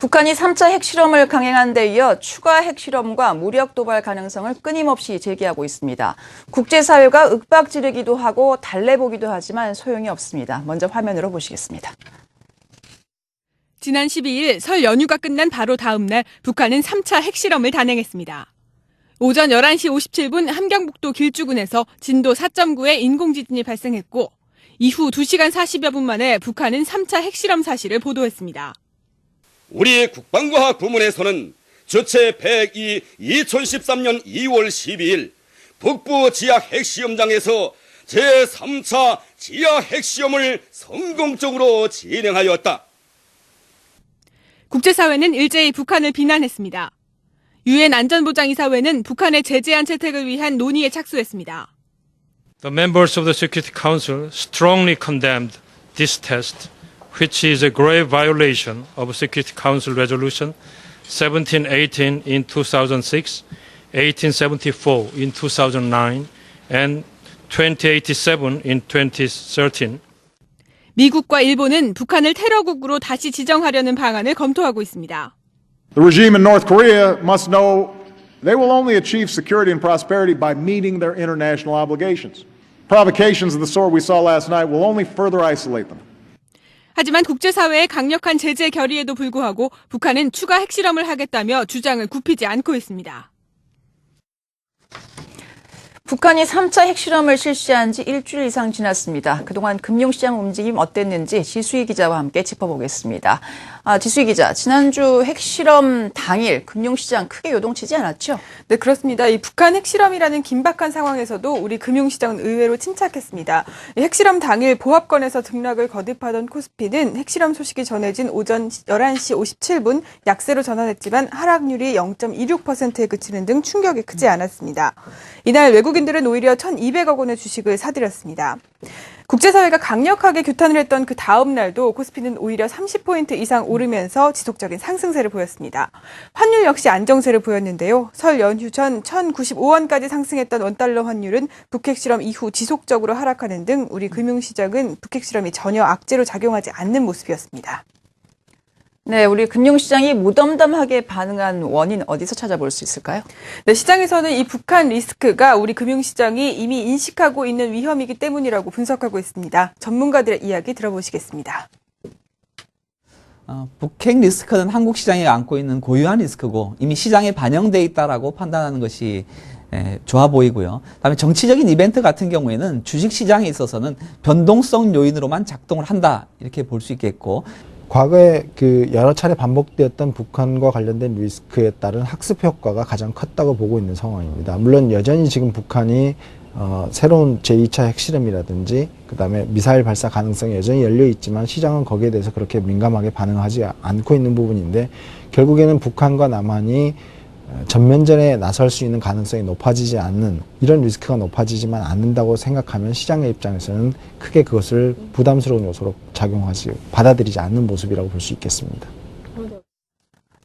북한이 3차 핵실험을 강행한 데 이어 추가 핵실험과 무력 도발 가능성을 끊임없이 제기하고 있습니다. 국제사회가 윽박지르기도 하고 달래보기도 하지만 소용이 없습니다. 먼저 화면으로 보시겠습니다. 지난 12일 설 연휴가 끝난 바로 다음 날 북한은 3차 핵실험을 단행했습니다. 오전 11시 57분 함경북도 길주군에서 진도 4.9의 인공지진이 발생했고 이후 2시간 40여 분 만에 북한은 3차 핵실험 사실을 보도했습니다. 우리 국방과학 부문에서는 주체 102 2013년 2월 12일 북부 지하 핵시험장에서 제3차 지하 핵시험을 성공적으로 진행하였다. 국제사회는 일제히 북한을 비난했습니다. 유엔 안전보장이사회는 북한의 제재안 채택을 위한 논의에 착수했습니다. The members of the Security Council strongly condemned this test, which is a grave violation of Security Council Resolution 1718 in 2006, 1874 in 2009, and 2087 in 2013. 미국과 일본은 북한을 테러국으로 다시 지정하려는 방안을 검토하고 있습니다. The regime in North Korea must know they will only achieve security and prosperity by meeting their international obligations. Provocations of the sort we saw last night will only further isolate them. 하지만 국제사회의 강력한 제재 결의에도 불구하고 북한은 추가 핵실험을 하겠다며 주장을 굽히지 않고 있습니다. 북한이 3차 핵실험을 실시한 지 일주일 이상 지났습니다. 그동안 금융시장 움직임 어땠는지 지수희 기자와 함께 짚어보겠습니다. 지수희 기자, 지난주 핵실험 당일 금융시장 크게 요동치지 않았죠? 네, 그렇습니다. 이 북한 핵실험이라는 긴박한 상황에서도 우리 금융시장은 의외로 침착했습니다. 핵실험 당일 보합권에서 등락을 거듭하던 코스피는 핵실험 소식이 전해진 오전 11시 57분 약세로 전환했지만 하락률이 0.26%에 그치는 등 충격이 크지 않았습니다. 이날 외국인들은 오히려 1,200억 원의 주식을 사들였습니다. 국제사회가 강력하게 규탄을 했던 그 다음 날도 코스피는 오히려 30포인트 이상 오르면서 지속적인 상승세를 보였습니다. 환율 역시 안정세를 보였는데요. 설 연휴 전 1,095원까지 상승했던 원달러 환율은 북핵실험 이후 지속적으로 하락하는 등 우리 금융시장은 북핵실험이 전혀 악재로 작용하지 않는 모습이었습니다. 네, 우리 금융시장이 무덤덤하게 반응한 원인 어디서 찾아볼 수 있을까요? 네, 시장에서는 이 북한 리스크가 우리 금융시장이 이미 인식하고 있는 위험이기 때문이라고 분석하고 있습니다. 전문가들의 이야기 들어보시겠습니다. 북핵 리스크는 한국 시장에 안고 있는 고유한 리스크고 이미 시장에 반영돼 있다라고 판단하는 것이 좋아 보이고요. 다음에 정치적인 이벤트 같은 경우에는 주식시장에 있어서는 변동성 요인으로만 작동을 한다 이렇게 볼 수 있겠고 과거에 여러 차례 반복되었던 북한과 관련된 리스크에 따른 학습 효과가 가장 컸다고 보고 있는 상황입니다. 물론 여전히 지금 북한이 새로운 제2차 핵실험이라든지 그다음에 미사일 발사 가능성이 여전히 열려 있지만 시장은 거기에 대해서 그렇게 민감하게 반응하지 않고 있는 부분인데 결국에는 북한과 남한이 전면전에 나설 수 있는 가능성이 높아지지 않는 이런 리스크가 높아지지만 않는다고 생각하면 시장의 입장에서는 크게 그것을 부담스러운 요소로 받아들이지 않는 모습이라고 볼 수 있겠습니다.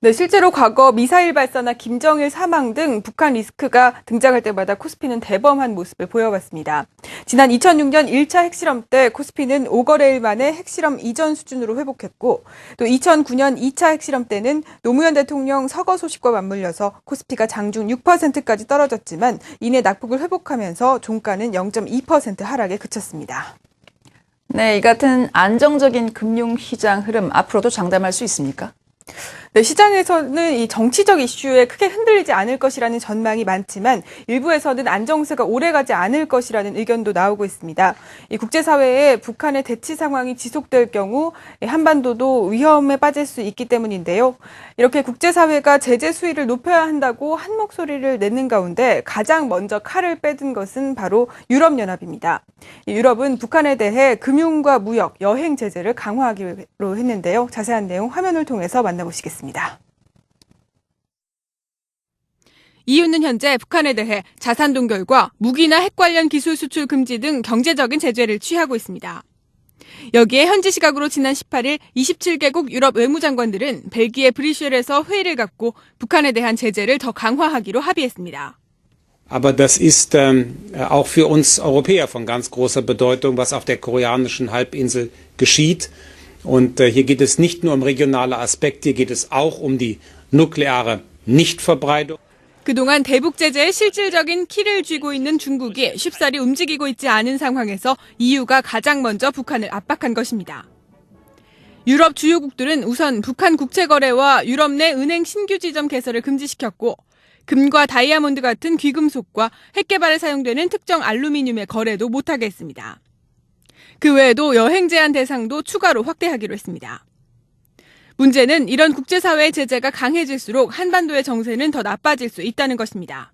네, 실제로 과거 미사일 발사나 김정일 사망 등 북한 리스크가 등장할 때마다 코스피는 대범한 모습을 보여왔습니다. 지난 2006년 1차 핵실험 때 코스피는 5거래일 만에 핵실험 이전 수준으로 회복했고 또 2009년 2차 핵실험 때는 노무현 대통령 서거 소식과 맞물려서 코스피가 장중 6%까지 떨어졌지만 이내 낙폭을 회복하면서 종가는 0.2% 하락에 그쳤습니다. 네, 이 같은 안정적인 금융시장 흐름 앞으로도 장담할 수 있습니까? 네, 시장에서는 이 정치적 이슈에 크게 흔들리지 않을 것이라는 전망이 많지만 일부에서는 안정세가 오래가지 않을 것이라는 의견도 나오고 있습니다. 이 국제사회에 북한의 대치 상황이 지속될 경우 한반도도 위험에 빠질 수 있기 때문인데요. 이렇게 국제사회가 제재 수위를 높여야 한다고 한 목소리를 내는 가운데 가장 먼저 칼을 빼든 것은 바로 유럽연합입니다. 유럽은 북한에 대해 금융과 무역, 여행 제재를 강화하기로 했는데요. 자세한 내용 화면을 통해서 만나보시겠습니다. EU는 현재 북한에 대해 자산 동결과 무기나 핵 관련 기술 수출 금지 등 경제적인 제재를 취하고 있습니다. 여기에 현지 시각으로 지난 18일 27개국 유럽 외무장관들은 벨기에 브뤼셀에서 회의를 갖고 북한에 대한 제재를 더 강화하기로 합의했습니다. Aber das ist auch für uns Europäer von ganz großer Bedeutung, was auf der koreanischen Halbinsel geschieht. Und hier geht es nicht nur um regionale Aspekte, hier geht es auch um die nukleare Nichtverbreitung. 그동안 대북 제재에 실질적인 키를 쥐고 있는 중국이 쉽사리 움직이고 있지 않은 상황에서 EU가 가장 먼저 북한을 압박한 것입니다. 유럽 주요국들은 우선 북한 국채거래와 유럽 내 은행 신규 지점 개설을 금지시켰고 금과 다이아몬드 같은 귀금속과 핵개발에 사용되는 특정 알루미늄의 거래도 못하게 했습니다. 그 외에도 여행 제한 대상도 추가로 확대하기로 했습니다. 문제는 이런 국제사회의 제재가 강해질수록 한반도의 정세는 더 나빠질 수 있다는 것입니다.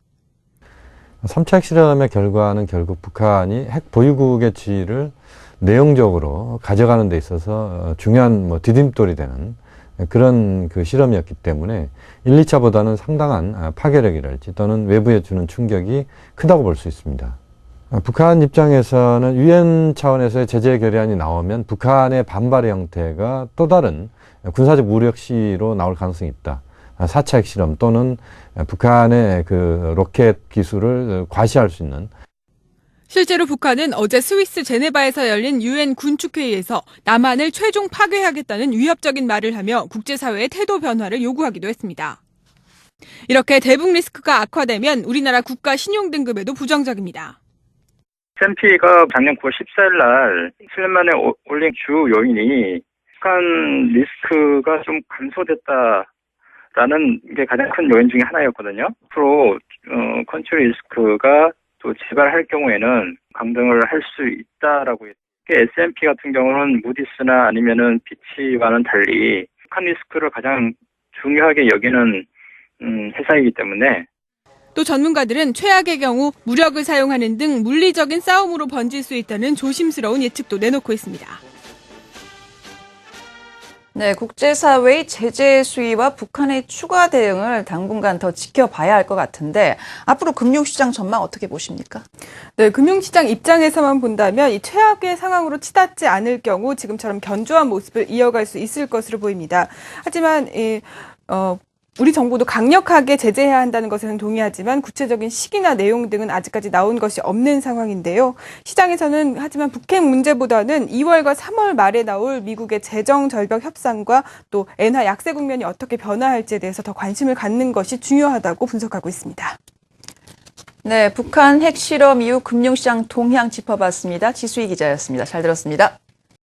3차 핵실험의 결과는 결국 북한이 핵 보유국의 지위를 내용적으로 가져가는 데 있어서 중요한 디딤돌이 되는 그런 그 실험이었기 때문에 1, 2차보다는 상당한 파괴력이랄지 또는 외부에 주는 충격이 크다고 볼 수 있습니다. 북한 입장에서는 유엔 차원에서의 제재 결의안이 나오면 북한의 반발의 형태가 또 다른 군사적 무력 시위로 나올 가능성이 있다. 4차 핵실험 또는 북한의 그 로켓 기술을 과시할 수 있는. 실제로 북한은 어제 스위스 제네바에서 열린 유엔 군축회의에서 남한을 최종 파괴하겠다는 위협적인 말을 하며 국제사회의 태도 변화를 요구하기도 했습니다. 이렇게 대북 리스크가 악화되면 우리나라 국가 신용 등급에도 부정적입니다. S&P가 작년 9월 14일 날 7년 만에 올린 주 요인이 북한 리스크가 좀 감소됐다라는 게 가장 큰 요인 중에 하나였거든요. 앞으로 컨트리 리스크가 또 재발할 경우에는 강등을 할 수 있다라고 했고 S&P 같은 경우는 무디스나 아니면은 피치와는 달리 북한 리스크를 가장 중요하게 여기는 회사이기 때문에 또 전문가들은 최악의 경우 무력을 사용하는 등 물리적인 싸움으로 번질 수 있다는 조심스러운 예측도 내놓고 있습니다. 네, 국제사회의 제재 수위와 북한의 추가 대응을 당분간 더 지켜봐야 할 것 같은데 앞으로 금융시장 전망 어떻게 보십니까? 네, 금융시장 입장에서만 본다면 이 최악의 상황으로 치닫지 않을 경우 지금처럼 견조한 모습을 이어갈 수 있을 것으로 보입니다. 하지만 우리 정부도 강력하게 제재해야 한다는 것에는 동의하지만 구체적인 시기나 내용 등은 아직까지 나온 것이 없는 상황인데요. 시장에서는 하지만 북핵 문제보다는 2월과 3월 말에 나올 미국의 재정 절벽 협상과 또 엔화 약세 국면이 어떻게 변화할지에 대해서 더 관심을 갖는 것이 중요하다고 분석하고 있습니다. 네, 북한 핵실험 이후 금융시장 동향 짚어봤습니다. 지수희 기자였습니다. 잘 들었습니다.